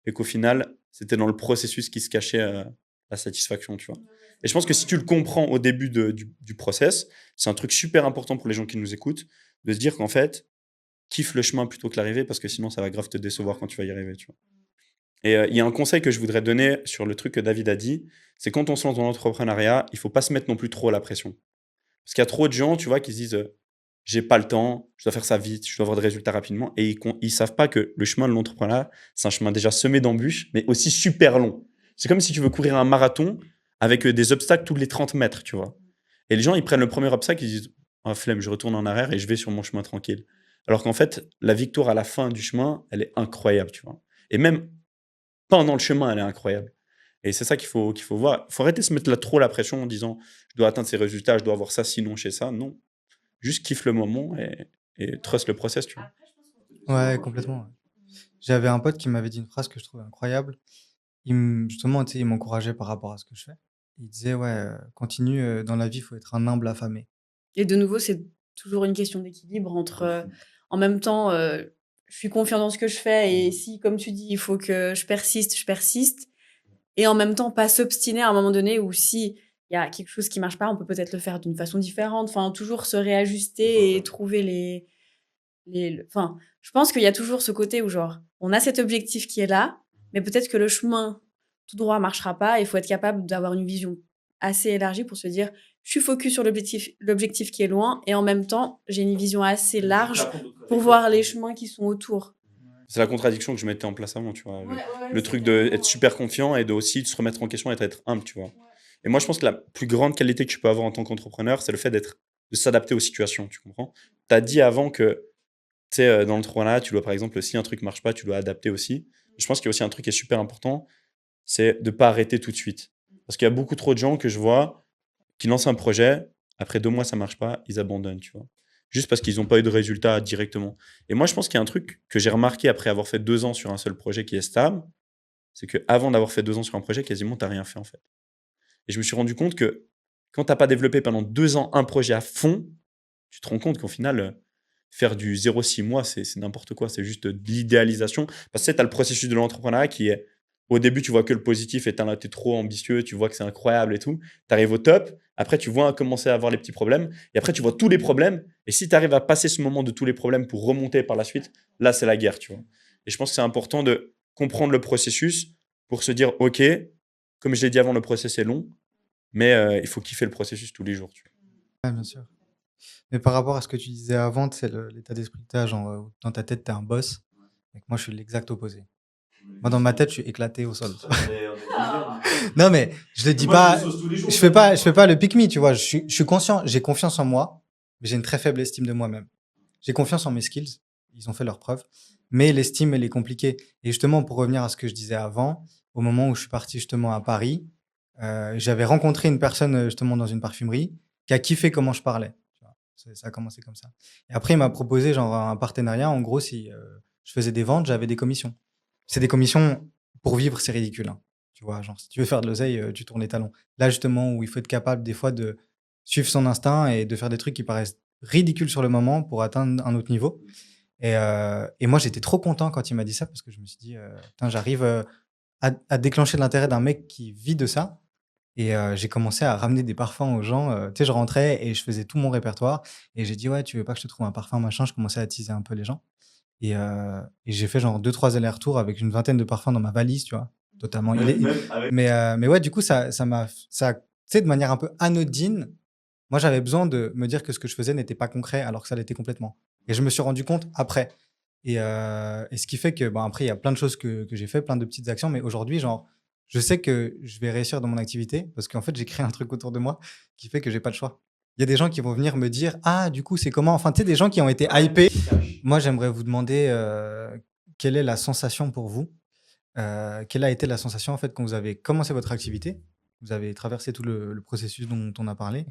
et qu'au final, c'était dans le processus qui se cachait la satisfaction, tu vois. Et je pense que si tu le comprends au début du process, c'est un truc super important pour les gens qui nous écoutent, de se dire qu'en fait, kiffe le chemin plutôt que l'arrivée, parce que sinon, ça va grave te décevoir quand tu vas y arriver, tu vois. Et il y a un conseil que je voudrais donner sur le truc que David a dit, c'est quand on se lance dans l'entrepreneuriat, il faut pas se mettre non plus trop la pression. Parce qu'il y a trop de gens, tu vois, qui se disent j'ai pas le temps, je dois faire ça vite, je dois avoir des résultats rapidement. Et ils savent pas que le chemin de l'entrepreneuriat, c'est un chemin déjà semé d'embûches, mais aussi super long. C'est comme si tu veux courir un marathon avec des obstacles tous les 30 mètres, tu vois. Et les gens, ils prennent le premier obstacle, ils disent ah, flemme, je retourne en arrière et je vais sur mon chemin tranquille. Alors qu'en fait, la victoire à la fin du chemin, elle est incroyable, tu vois. Et même pendant le chemin, elle est incroyable. Et c'est ça qu'il faut voir. Il faut arrêter de se mettre trop la pression en disant je dois atteindre ces résultats, je dois avoir ça, sinon chez ça. Non. Juste kiffe le moment et trust le process, tu vois.
Ouais, complètement. J'avais un pote qui m'avait dit une phrase que je trouvais incroyable. Justement, tu sais, il m'encourageait par rapport à ce que je fais. Il disait, ouais, continue, dans la vie, il faut être un humble affamé.
Et de nouveau, c'est toujours une question d'équilibre entre, en même temps, je suis confiant dans ce que je fais et si, comme tu dis, il faut que je persiste. Et en même temps, pas s'obstiner à un moment donné où si il y a quelque chose qui marche pas, on peut peut-être le faire d'une façon différente. Enfin, toujours se réajuster et trouver enfin, je pense qu'il y a toujours ce côté où genre, on a cet objectif qui est là, mais peut-être que le chemin tout droit marchera pas. Il faut être capable d'avoir une vision assez élargie pour se dire, je suis focus sur l'objectif qui est loin et en même temps, j'ai une vision assez large pour voir les chemins qui sont autour.
C'est la contradiction que je mettais en place avant, tu vois. Le truc d'être super confiant et de aussi de se remettre en question et d'être humble, tu vois. Et moi, je pense que la plus grande qualité que tu peux avoir en tant qu'entrepreneur, c'est le fait de s'adapter aux situations, tu comprends? Tu as dit avant que, tu sais, dans l'entrepreneuriat, tu dois, par exemple, si un truc marche pas, tu dois adapter aussi. Je pense qu'il y a aussi un truc qui est super important, c'est de pas arrêter tout de suite. Parce qu'il y a beaucoup trop de gens que je vois qui lancent un projet, après 2 mois, ça marche pas, ils abandonnent, tu vois. Juste parce qu'ils n'ont pas eu de résultat directement. Et moi, je pense qu'il y a un truc que j'ai remarqué après avoir fait 2 ans sur un seul projet qui est stable, c'est qu'avant d'avoir fait 2 ans sur un projet, quasiment, tu n'as rien fait, en fait. Et je me suis rendu compte que quand tu n'as pas développé pendant 2 ans un projet à fond, tu te rends compte qu'au final, faire du 0,6 mois, c'est n'importe quoi. C'est juste de l'idéalisation. Parce que tu as le processus de l'entrepreneuriat qui est, au début, tu vois que le positif et tu es trop ambitieux, tu vois que c'est incroyable et tout. Tu arrives au top. Après, tu vois commencer à avoir les petits problèmes. Et après, tu vois tous les problèmes. Et si tu arrives à passer ce moment de tous les problèmes pour remonter par la suite, là, c'est la guerre, tu vois. Et je pense que c'est important de comprendre le processus pour se dire, OK, comme je l'ai dit avant, le process est long, mais il faut kiffer le processus tous les jours, tu vois.
Ouais, bien sûr. Mais par rapport à ce que tu disais avant, c'est l'état d'esprit que tu as, genre, dans ta tête, tu es un boss. Et que moi, je suis l'exact opposé. Moi, dans ma tête, je suis éclaté au sol. Non, mais je le dis pas. Je fais pas le pick me, tu vois. Je suis conscient, j'ai confiance en moi, mais j'ai une très faible estime de moi-même. J'ai confiance en mes skills, ils ont fait leurs preuves, mais l'estime, elle est compliquée. Et justement, pour revenir à ce que je disais avant, au moment où je suis parti justement à Paris. J'avais rencontré une personne justement dans une parfumerie qui a kiffé comment je parlais. Tu vois. Ça a commencé comme ça. Et après, il m'a proposé genre un partenariat. En gros, si je faisais des ventes, j'avais des commissions. C'est des commissions pour vivre, c'est ridicule, hein. Tu vois, genre, si tu veux faire de l'oseille, tu tournes les talons. Là, justement, où il faut être capable des fois de suivre son instinct et de faire des trucs qui paraissent ridicules sur le moment pour atteindre un autre niveau. Et moi, j'étais trop content quand il m'a dit ça parce que je me suis dit, putain, j'arrive à déclencher de l'intérêt d'un mec qui vit de ça. Et j'ai commencé à ramener des parfums aux gens. Tu sais, je rentrais et je faisais tout mon répertoire. Et j'ai dit, ouais, tu veux pas que je te trouve un parfum, machin. Je commençais à teaser un peu les gens. Et j'ai fait genre 2-3 allers-retours avec une vingtaine de parfums dans ma valise, tu vois. Totalement. Mais ouais, du coup, tu sais, de manière un peu anodine, moi, j'avais besoin de me dire que ce que je faisais n'était pas concret alors que ça l'était complètement. Et je me suis rendu compte après. Et ce qui fait que, bon, après, il y a plein de choses que j'ai fait, plein de petites actions, mais aujourd'hui, genre, je sais que je vais réussir dans mon activité parce qu'en fait, j'ai créé un truc autour de moi qui fait que j'ai pas le choix. Il y a des gens qui vont venir me dire, ah, du coup, c'est comment? Enfin, tu sais, des gens qui ont été hypés. Moi, j'aimerais vous demander quelle est la sensation pour vous? Quelle a été la sensation, en fait, quand vous avez commencé votre activité? Vous avez traversé tout le processus dont on a parlé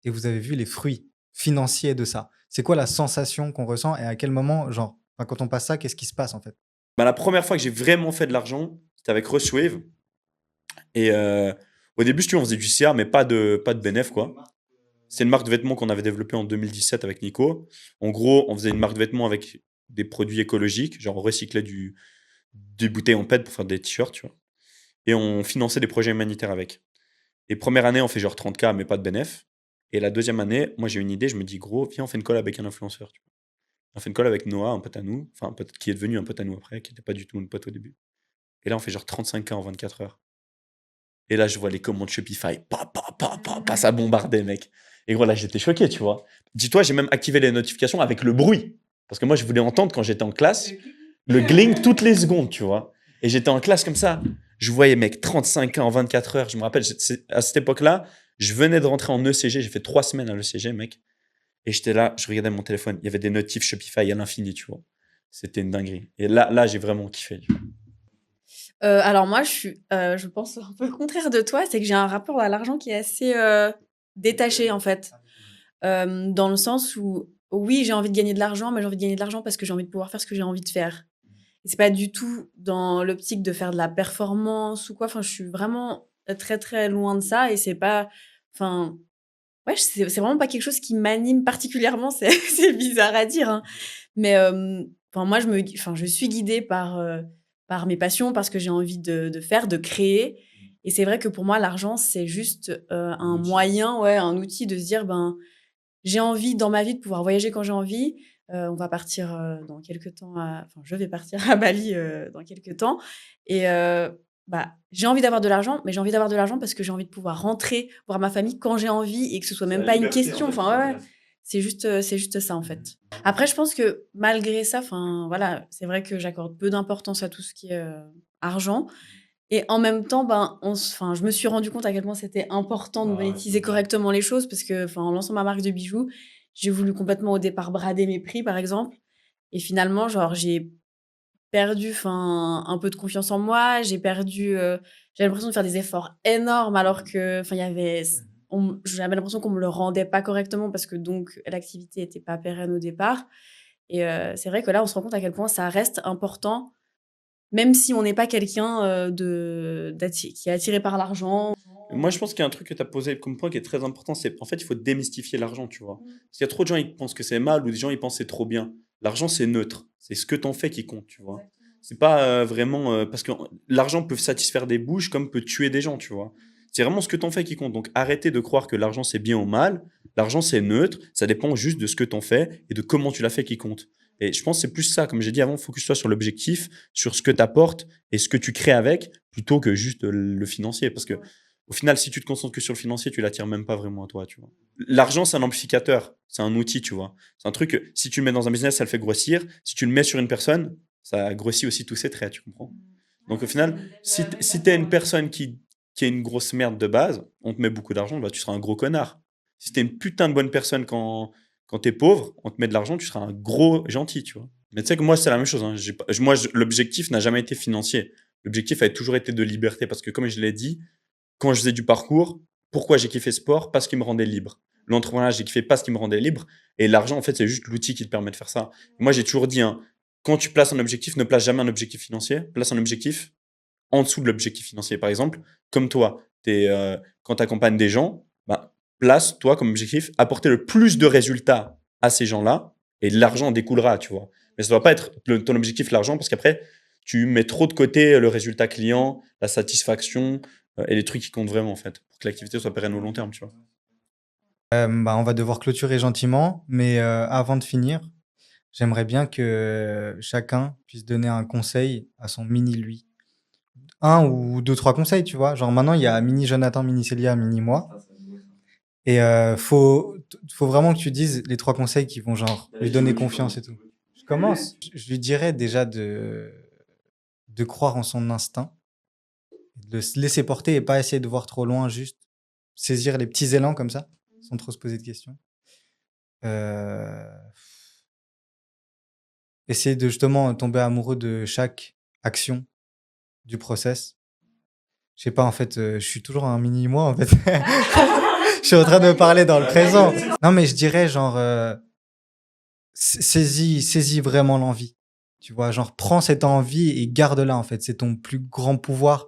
et vous avez vu les fruits financiers de ça. C'est quoi la sensation qu'on ressent et à quel moment, genre, enfin, quand on passe ça, qu'est-ce qui se passe en fait?
Bah, la première fois que j'ai vraiment fait de l'argent, c'était avec Rushwave. Et au début, si tu veux, on faisait du CA, mais pas de bénéf, quoi. C'est une marque de vêtements qu'on avait développée en 2017 avec Nico. En gros, on faisait une marque de vêtements avec des produits écologiques, genre on recyclait des bouteilles en PET pour faire des t-shirts, tu vois. Et on finançait des projets humanitaires avec. Et première année, on fait genre 30K, mais pas de bénéf. Et la deuxième année, moi j'ai une idée, je me dis, gros, viens, on fait une call avec un influenceur. Tu vois. On fait une call avec Noah, un pote à nous, enfin un pote qui est devenu un pote à nous après, qui n'était pas du tout un pote au début. Et là, on fait genre 35K en 24 heures. Et là, je vois les commandes Shopify, ça bombardait, mec. Et gros, là, j'étais choqué, tu vois. Dis-toi, j'ai même activé les notifications avec le bruit. Parce que moi, je voulais entendre quand j'étais en classe le gling toutes les secondes, tu vois. Et j'étais en classe comme ça. Je voyais, mec, 35 ans en 24 heures. Je me rappelle, à cette époque-là, je venais de rentrer en ECG. J'ai fait 3 semaines à l'ECG, mec. Et j'étais là, je regardais mon téléphone. Il y avait des notifs Shopify à l'infini, tu vois. C'était une dinguerie. Et là j'ai vraiment kiffé. Tu vois.
Alors moi, je pense un peu le contraire de toi, c'est que j'ai un rapport à l'argent qui est assez détaché en fait. Dans le sens où, oui, j'ai envie de gagner de l'argent, mais j'ai envie de gagner de l'argent parce que j'ai envie de pouvoir faire ce que j'ai envie de faire. Et c'est pas du tout dans l'optique de faire de la performance ou quoi. Enfin, je suis vraiment très très loin de ça et c'est pas, enfin, ouais, c'est vraiment pas quelque chose qui m'anime particulièrement. C'est bizarre à dire, hein. Mais enfin, moi, enfin, je suis guidée par mes passions, par ce que j'ai envie de faire, de créer. Et c'est vrai que pour moi, l'argent, c'est juste un moyen, ouais, un outil de se dire, ben, j'ai envie dans ma vie de pouvoir voyager quand j'ai envie. On va partir dans quelques temps. Enfin, je vais partir à Bali dans quelques temps. Et bah, j'ai envie d'avoir de l'argent, mais j'ai envie d'avoir de l'argent parce que j'ai envie de pouvoir rentrer voir ma famille quand j'ai envie et que ce soit même pas une question. Enfin, ouais, ouais. C'est juste ça en fait. Après, je pense que malgré ça, enfin voilà, c'est vrai que j'accorde peu d'importance à tout ce qui est argent. Et en même temps, ben, enfin, je me suis rendu compte à quel point c'était important de monétiser correctement les choses parce que, enfin, en lançant ma marque de bijoux, j'ai voulu complètement au départ brader mes prix, par exemple. Et finalement, genre, j'ai perdu, enfin, un peu de confiance en moi. J'avais l'impression de faire des efforts énormes alors que, enfin, j'avais l'impression qu'on me le rendait pas correctement parce que donc l'activité était pas pérenne au départ. Et c'est vrai que là, on se rend compte à quel point ça reste important même si on n'est pas quelqu'un qui est attiré par l'argent.
Moi, je pense qu'il y a un truc que tu as posé comme point qui est très important, c'est en fait, il faut démystifier l'argent, tu vois. Parce qu'il y a trop de gens, ils pensent que c'est mal ou des gens, ils pensent que c'est trop bien. L'argent, c'est neutre. C'est ce que tu en fais qui compte, tu vois. C'est pas vraiment. Parce que l'argent peut satisfaire des bouches comme peut tuer des gens, tu vois. C'est vraiment ce que tu en fais qui compte. Donc arrêtez de croire que l'argent, c'est bien ou mal. L'argent, c'est neutre. Ça dépend juste de ce que tu en fais et de comment tu l'as fait qui compte. Et je pense que c'est plus ça, comme j'ai dit avant, focus-toi sur l'objectif, sur ce que tu apportes et ce que tu crées avec, plutôt que juste le financier. Parce que au final, si tu te concentres que sur le financier, tu l'attires même pas vraiment à toi, tu vois. L'argent, c'est un amplificateur, c'est un outil, tu vois. C'est un truc que si tu le mets dans un business, ça le fait grossir. Si tu le mets sur une personne, ça grossit aussi tous ses traits, tu comprends. Donc au final, si tu es une personne qui est une grosse merde de base, on te met beaucoup d'argent, bah, tu seras un gros connard. Si tu es une putain de bonne personne quand tu es pauvre, on te met de l'argent, tu seras un gros gentil, tu vois. Mais tu sais que moi, c'est la même chose. Hein. L'objectif n'a jamais été financier. L'objectif a toujours été de liberté parce que, comme je l'ai dit, quand je faisais du parcours, pourquoi j'ai kiffé sport? Parce qu'il me rendait libre. L'entrepreneuriat, j'ai kiffé parce qu'il me rendait libre. Et l'argent, en fait, c'est juste l'outil qui te permet de faire ça. Moi, j'ai toujours dit, hein, quand tu places un objectif, ne place jamais un objectif financier. Place un objectif en dessous de l'objectif financier. Par exemple, comme toi, quand tu accompagnes des gens, bah, place, toi, comme objectif, apporter le plus de résultats à ces gens-là et l'argent découlera, tu vois. Mais ça ne doit pas être ton objectif, l'argent, parce qu'après, tu mets trop de côté le résultat client, la satisfaction et les trucs qui comptent vraiment, en fait, pour que l'activité soit pérenne au long terme, tu vois.
On va devoir clôturer gentiment, mais avant de finir, j'aimerais bien que chacun puisse donner un conseil à son mini lui. Un ou deux, trois conseils, tu vois. Genre maintenant, il y a mini Jonathan, mini Célia, mini moi. Et faut vraiment que tu dises les trois conseils qui vont genre lui donner confiance et tout. Je commence. Je lui dirais déjà de croire en son instinct, de se laisser porter et pas essayer de voir trop loin, juste saisir les petits élans comme ça, sans trop se poser de questions. Euh, Essayer de justement tomber amoureux de chaque action du process. Je sais pas, en fait, je suis toujours un mini moi, en fait. Je suis en train de me parler dans le présent. Non, mais je dirais genre, saisis vraiment l'envie. Tu vois, genre, prends cette envie et garde-la, en fait. C'est ton plus grand pouvoir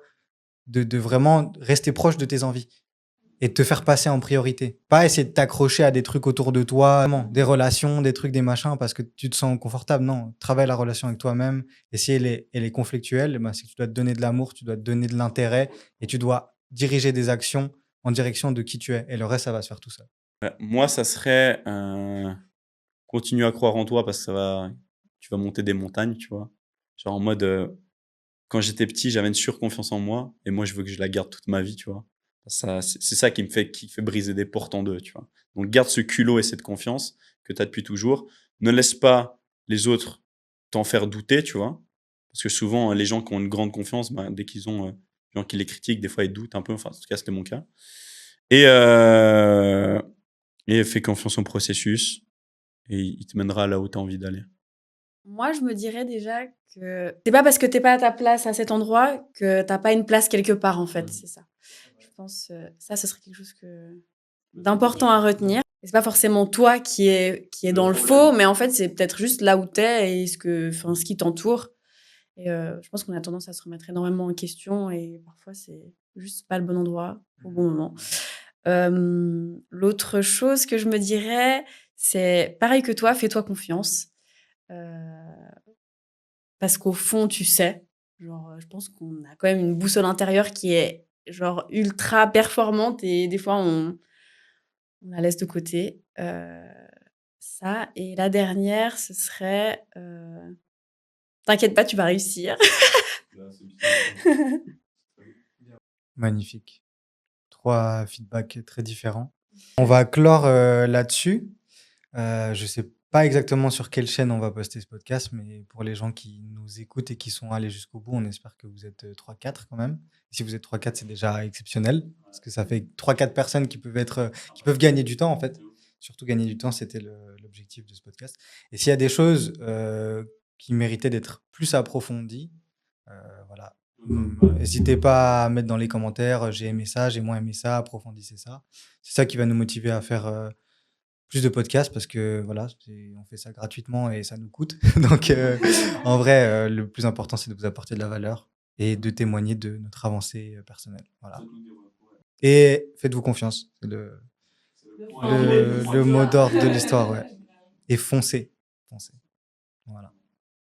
de vraiment rester proche de tes envies et de te faire passer en priorité. Pas essayer de t'accrocher à des trucs autour de toi, vraiment, des relations, des trucs, des machins, parce que tu te sens confortable. Non, travaille la relation avec toi-même. Et si elle est conflictuelle, ben, c'est que tu dois te donner de l'amour, tu dois te donner de l'intérêt et tu dois diriger des actions en direction de qui tu es. Et le reste, ça va se faire tout seul.
Moi, ça serait continue à croire en toi parce que tu vas monter des montagnes, tu vois. Genre en mode, quand j'étais petit, j'avais une surconfiance en moi et moi, je veux que je la garde toute ma vie, tu vois. C'est ça qui fait briser des portes en deux, tu vois. Donc, garde ce culot et cette confiance que tu as depuis toujours. Ne laisse pas les autres t'en faire douter, tu vois. Parce que souvent, les gens qui ont une grande confiance, ben, dès qu'ils ont des gens qui les critiquent, des fois, ils doutent un peu. Enfin, en tout cas, c'était mon cas. Et, euh, et fais confiance au processus et il te mènera là où tu as envie d'aller.
Moi, je me dirais déjà que c'est pas parce que t'es pas à ta place à cet endroit que t'as pas une place quelque part, en fait. C'est ça. Je pense ça, ce serait quelque chose d'important à retenir. Et c'est pas forcément toi qui est dans le faux, mais en fait, c'est peut-être juste là où t'es et ce qui t'entoure. Et je pense qu'on a tendance à se remettre énormément en question et parfois, c'est juste pas le bon endroit au bon moment. L'autre chose que je me dirais, c'est pareil que toi, fais-toi confiance. Parce qu'au fond, tu sais, genre, je pense qu'on a quand même une boussole intérieure qui est genre ultra performante et des fois on la laisse de côté. Ça et la dernière, ce serait, t'inquiète pas, tu vas réussir.
Magnifique. 3 feedbacks très différents. On va clore là-dessus. Je sais pas exactement sur quelle chaîne on va poster ce podcast, mais pour les gens qui nous écoutent et qui sont allés jusqu'au bout, on espère que vous êtes 3-4 quand même. Si vous êtes 3-4, c'est déjà exceptionnel, parce que ça fait 3-4 personnes qui peuvent gagner du temps en fait. Surtout gagner du temps, c'était l'objectif de ce podcast. Et s'il y a des choses qui méritaient d'être plus approfondies, voilà. N'hésitez pas à mettre dans les commentaires, j'ai aimé ça, j'ai moins aimé ça, approfondissez ça. C'est ça qui va nous motiver à faire plus de podcasts parce que voilà, on fait ça gratuitement et ça nous coûte. Donc en vrai, le plus important, c'est de vous apporter de la valeur et de témoigner de notre avancée personnelle. Voilà. Et faites-vous confiance. C'est le mot d'ordre de l'histoire. Ouais. Et foncez. Foncez. Voilà.